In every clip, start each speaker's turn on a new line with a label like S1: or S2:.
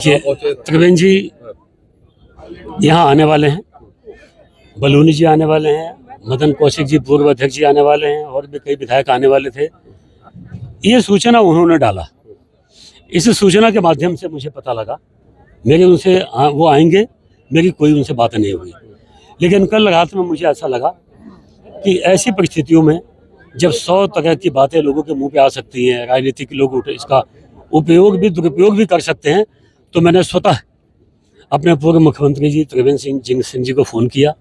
S1: त्रिवेंद्र जी यहाँ आने वाले हैं, बलूनी जी आने वाले हैं, मदन कौशिक जी पूर्व अध्यक्ष जी आने वाले हैं और भी कई विधायक आने वाले थे। ये सूचना उन्होंने डाला। इस सूचना के माध्यम से मुझे पता लगा, मेरे उनसे वो आएंगे, मेरी कोई उनसे बात नहीं हुई। लेकिन कल रात में मुझे ऐसा लगा कि ऐसी परिस्थितियों में जब 100 तरह की बातें लोगों के मुंह पे आ सकती हैं, राजनीतिक लोग इसका उपयोग भी दुरुपयोग भी कर सकते हैं, तो मैंने स्वतः अपने पूर्व मुख्यमंत्री जी त्रिवेंद्र सिंह जी को फ़ोन किया,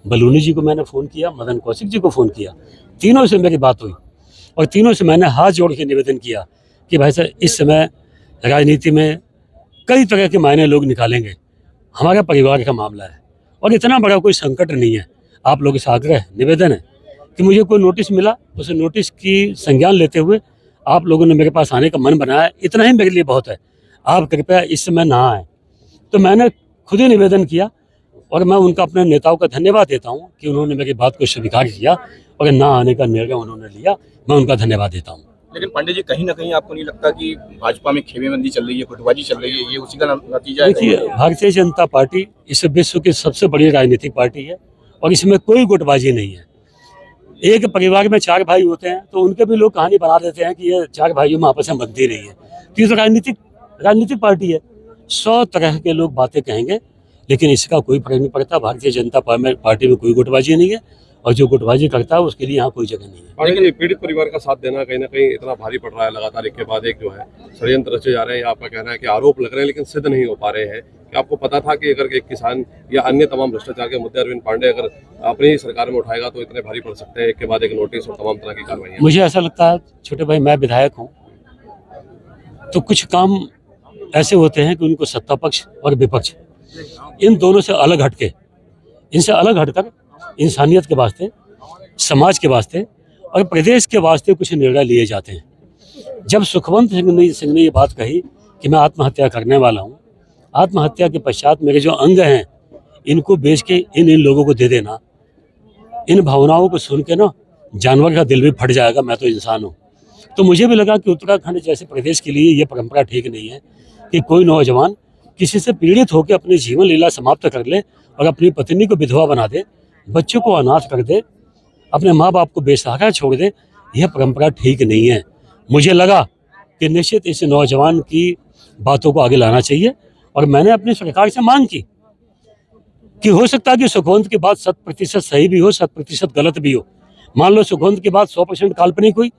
S1: बलूनी जी को मैंने फ़ोन किया, मदन कौशिक जी को फ़ोन किया। तीनों से मेरी बात हुई और तीनों से मैंने हाथ जोड़ के निवेदन किया कि भाई साहब, इस समय राजनीति में कई तरह के मायने लोग निकालेंगे, हमारा परिवार का मामला है और इतना बड़ा कोई संकट नहीं है। आप लोगों से आग्रह निवेदन है कि मुझे कोई नोटिस मिला, उस नोटिस की संज्ञान लेते हुए आप लोगों ने मेरे पास आने का मन बनाया, इतना ही मेरे लिए बहुत है। आप कृपया इस समय ना आए। तो मैंने खुद ही निवेदन किया और मैं उनका अपने नेताओं का धन्यवाद देता हूं कि उन्होंने मेरी बात को स्वीकार किया और ना आने का निर्णय उन्होंने लिया। मैं उनका धन्यवाद देता हूं।
S2: लेकिन पांडे जी, कहीं ना कहीं आपको नहीं लगता कि भाजपा में खेमेबंदी चल रही है, गुटबाजी चल रही है, ये उसी का नतीजा है?
S1: देखिए, भारतीय जनता पार्टी इस विश्व की सबसे बड़ी राजनीतिक पार्टी है और इसमें कोई गुटबाजी नहीं है। एक परिवार में 4 भाई होते हैं तो उनके भी लोग कहानी बना देते हैं कि ये 4 भाइयों में आपस में बनती रही है। तो ये तो राजनीतिक पार्टी है। 100 तरह के लोग बातें कहेंगे, लेकिन इसका कोई फर्क नहीं पड़ता। भारतीय जनता पार्टी में कोई गुटबाजी नहीं है और जो गुटबाजी करता है उसके लिए यहाँ कोई जगह नहीं है।
S3: लेकिन पीड़ित परिवार का साथ देना कहीं ना कहीं इतना भारी पड़ रहा है, लगातार एक के बाद एक जो है षड्यंत्र रचे जा रहे हैं। आपका कहना है कि आरोप लग रहे हैं लेकिन सिद्ध नहीं हो पा रहे हैं। कि आपको पता था कि अगर एक किसान या अन्य तमाम भ्रष्टाचार के मुद्दे अरविंद पांडे अगर अपनी सरकार में उठाएगा तो इतने भारी पड़ सकते हैं, एक के बाद एक नोटिस और तमाम तरह की कार्रवाई?
S1: मुझे ऐसा लगता है छोटे भाई, मैं विधायक हूँ तो कुछ काम ऐसे होते हैं कि उनको सत्ता पक्ष और विपक्ष इन दोनों से अलग हटके, इनसे अलग हटकर इंसानियत के वास्ते, समाज के वास्ते और प्रदेश के वास्ते कुछ निर्णय लिए जाते हैं। जब सुखवंत सिंह ने ये बात कही कि मैं आत्महत्या करने वाला हूँ, आत्महत्या के पश्चात मेरे जो अंग हैं इनको बेच के इन लोगों को दे देना, इन भावनाओं को सुन के ना जानवर का दिल भी फट जाएगा। मैं तो इंसान हूँ। तो मुझे भी लगा कि उत्तराखंड जैसे प्रदेश के लिए ये परंपरा ठीक नहीं है कि कोई नौजवान किसी से पीड़ित होकर अपनी जीवन लीला समाप्त कर ले और अपनी पत्नी को विधवा बना दे, बच्चों को अनाथ कर दे, अपने माँ बाप को बेसहारा छोड़ दे। यह परंपरा ठीक नहीं है। मुझे लगा कि निश्चित इस नौजवान की बातों को आगे लाना चाहिए और मैंने अपनी सरकार से मांग की कि हो सकता है कि सुखवंत की बात 100% सही भी हो, 100% गलत भी हो। मान लो सुखवंत की बात 100% काल्पनिक हुई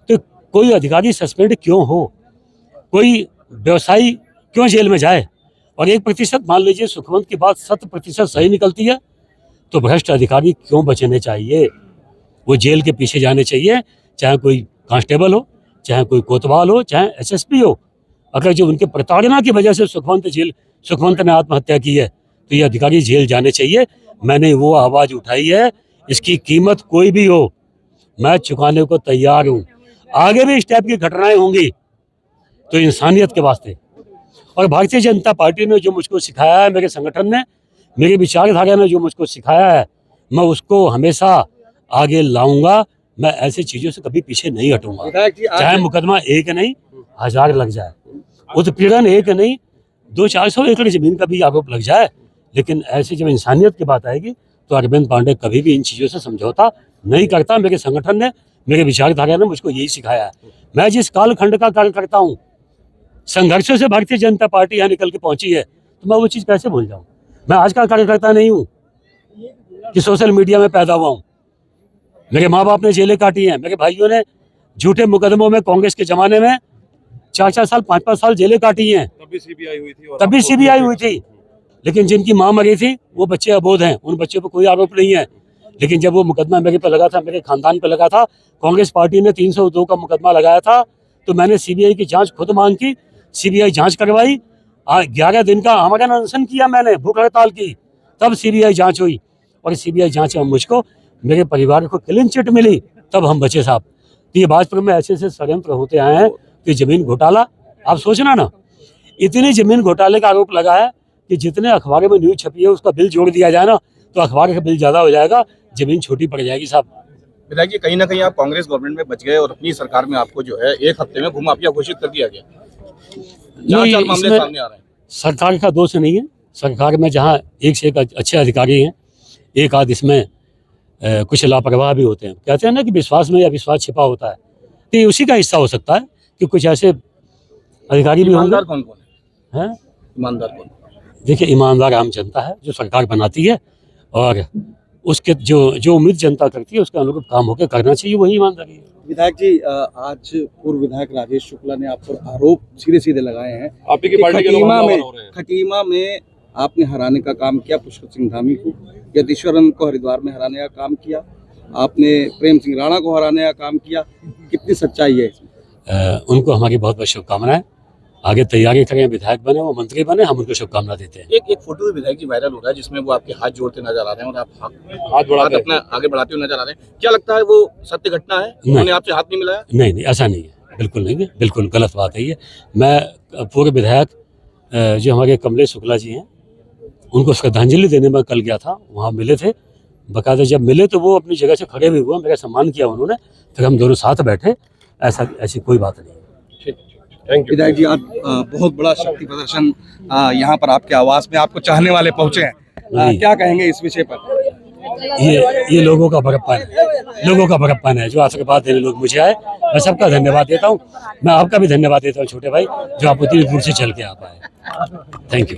S1: तो कोई अधिकारी सस्पेंड क्यों हो, कोई व्यवसायी क्यों जेल में जाए, और 1% मान लीजिए सुखवंत की बात 100% सही निकलती है तो भ्रष्ट अधिकारी क्यों बचने चाहिए? वो जेल के पीछे जाने चाहिए, चाहे कोई कांस्टेबल हो, चाहे कोई कोतवाल हो, चाहे एसएसपी हो। अगर जो उनके प्रताड़ना की वजह से सुखवंत ने आत्महत्या की है तो ये अधिकारी जेल जाने चाहिए। मैंने वो आवाज़ उठाई है, इसकी कीमत कोई भी हो मैं चुकाने को तैयार हूँ। आगे भी इस टाइप की घटनाएं होंगी तो इंसानियत के वास्ते और भारतीय जनता पार्टी ने जो मुझको सिखाया है, मेरे संगठन ने, मेरी विचारधारा ने जो मुझको सिखाया है, मैं उसको हमेशा आगे लाऊंगा। मैं ऐसी चीज़ों से कभी पीछे नहीं हटूंगा, चाहे मुकदमा एक नहीं 1000 लग जाए, उत्पीड़न एक नहीं 200-400 एकड़ जमीन का भी आरोप लग जाए, लेकिन ऐसी जब इंसानियत की बात आएगी तो अरविंद पांडे कभी भी इन चीज़ों से समझौता नहीं करता। मेरे संगठन ने, मेरे विचारधारा ने मुझको यही सिखाया है। मैं जिस कालखंड का कार्य करता हूँ, संघर्षों से भारतीय जनता पार्टी यहाँ निकल के पहुंची है, तो मैं वो चीज़ कैसे भूल जाऊँ? मैं आज का कार्यकर्ता नहीं हूँ कि सोशल मीडिया में पैदा हुआ हूँ। मेरे माँ बाप ने जेलें काटी हैं, मेरे भाइयों ने झूठे मुकदमों में कांग्रेस के ज़माने में 4-4 साल 5-5 साल जेलें काटी हैं।
S3: तभी सीबीआई हुई थी,
S1: लेकिन जिनकी माँ मरी थी वो बच्चे अबोध हैं, उन बच्चों पर कोई आरोप नहीं है। लेकिन जब वो मुकदमा मेरे पे लगा था, मेरे खानदान पे लगा था, कांग्रेस पार्टी ने 302 का मुकदमा लगाया था, तो मैंने सीबीआई की जांच खुद मांग की, सीबीआई जांच करवाई। 11 दिन का आमरण अनशन किया मैंने, भूख हड़ताल की, तब सीबीआई जांच हुई और सीबीआई जांच में मुझको, मेरे परिवार को क्लीन चिट मिली, तब हम बचे साहब। तो ये भाजपा में ऐसे ऐसे षड्यंत्र होते आए हैं कि जमीन घोटाला, आप सोचना ना, इतनी जमीन घोटाले का आरोप लगा है कि जितने अखबारों में न्यूज छपी है उसका बिल जोड़ दिया जाए ना तो अखबार का बिल ज़्यादा हो जाएगा, जमीन छोटी पड़ जाएगी साहब।
S2: विधायक जी, कहीं ना कहीं आप कांग्रेस गवर्नमेंट में बच गए और अपनी सरकार में आपको जो है 1 हफ्ते में भूमाफिया घोषित कर दिया गया। मामले सामने आ रहे हैं।
S1: सरकार का दोष नहीं है। सरकार में जहाँ एक से एक अच्छे अधिकारी हैं, एक आध इसमें कुछ लापरवाह भी होते हैं। कहते हैं ना कि विश्वास में या विश्वास छिपा होता है, तो ये उसी का हिस्सा हो सकता है कि कुछ ऐसे अधिकारी भी होंगे।
S2: ईमानदार कौन कौन
S1: हैं।
S2: है? ईमानदार कौन?
S1: देखिए, ईमानदार आम जनता है जो सरकार बनाती है, और उसके जो उम्मीद जनता करती है उसके अनुरूप काम होकर करना चाहिए, वही ईमानदारी है।
S4: विधायक जी, आज पूर्व विधायक राजेश शुक्ला ने आप पर आरोप सीधे सीधे लगाए हैं
S3: आप ही की
S4: कि
S3: पार्टी के लोग हमलावर हो रहे हैं।
S4: खटीमा में आपने हराने का काम किया पुष्कर सिंह धामी को, यतीश्वरन को हरिद्वार में हराने का काम किया, आपने प्रेम सिंह राणा को हराने का काम किया। कितनी सच्चाई है इसमें?
S1: उनको हमारी बहुत बहुत शुभकामनाएं। आगे तैयारी करें, विधायक बने, वो मंत्री बने, हम उनको शुभकामना देते हैं।
S2: एक फोटो भी विधायक जी वायरल हो रहा है जिसमें वो आपके हाथ जोड़ते नजर आ रहे हैं और आप
S3: हाथ बढ़ाते हैं।
S2: अपना आगे बढ़ाते हुए नजर आ रहे हैं। क्या लगता है वो सत्य घटना है? उन्होंने आपसे हाथ नहीं मिलाया?
S1: नहीं नहीं, ऐसा नहीं है, बिल्कुल नहीं है, बिल्कुल गलत बात है ये। मैं पूर्व विधायक जो हमारे कमलेश शुक्ला जी हैं, उनको श्रद्धांजलि देने में कल गया था, वहाँ मिले थे। बाकायदा जब मिले तो वो अपनी जगह से खड़े भी हुए, मेरा सम्मान किया उन्होंने, फिर हम दोनों साथ बैठे। ऐसी कोई बात नहीं है।
S3: Thank you.
S4: विधायक जी, आज बहुत बड़ा शक्ति प्रदर्शन यहाँ पर आपके आवास में आपको चाहने वाले पहुंचे हैं,
S1: जी।
S4: क्या कहेंगे इस विषय पर?
S1: ये लोगों का बड़प्पन है, लोगों का बड़प्पन है जो आशीर्वाद देने लोग मुझे आए। मैं सबका धन्यवाद देता हूँ। मैं आपका भी धन्यवाद देता हूँ छोटे भाई, जो आप उतनी दूर से चल के आ पाए। Thank you.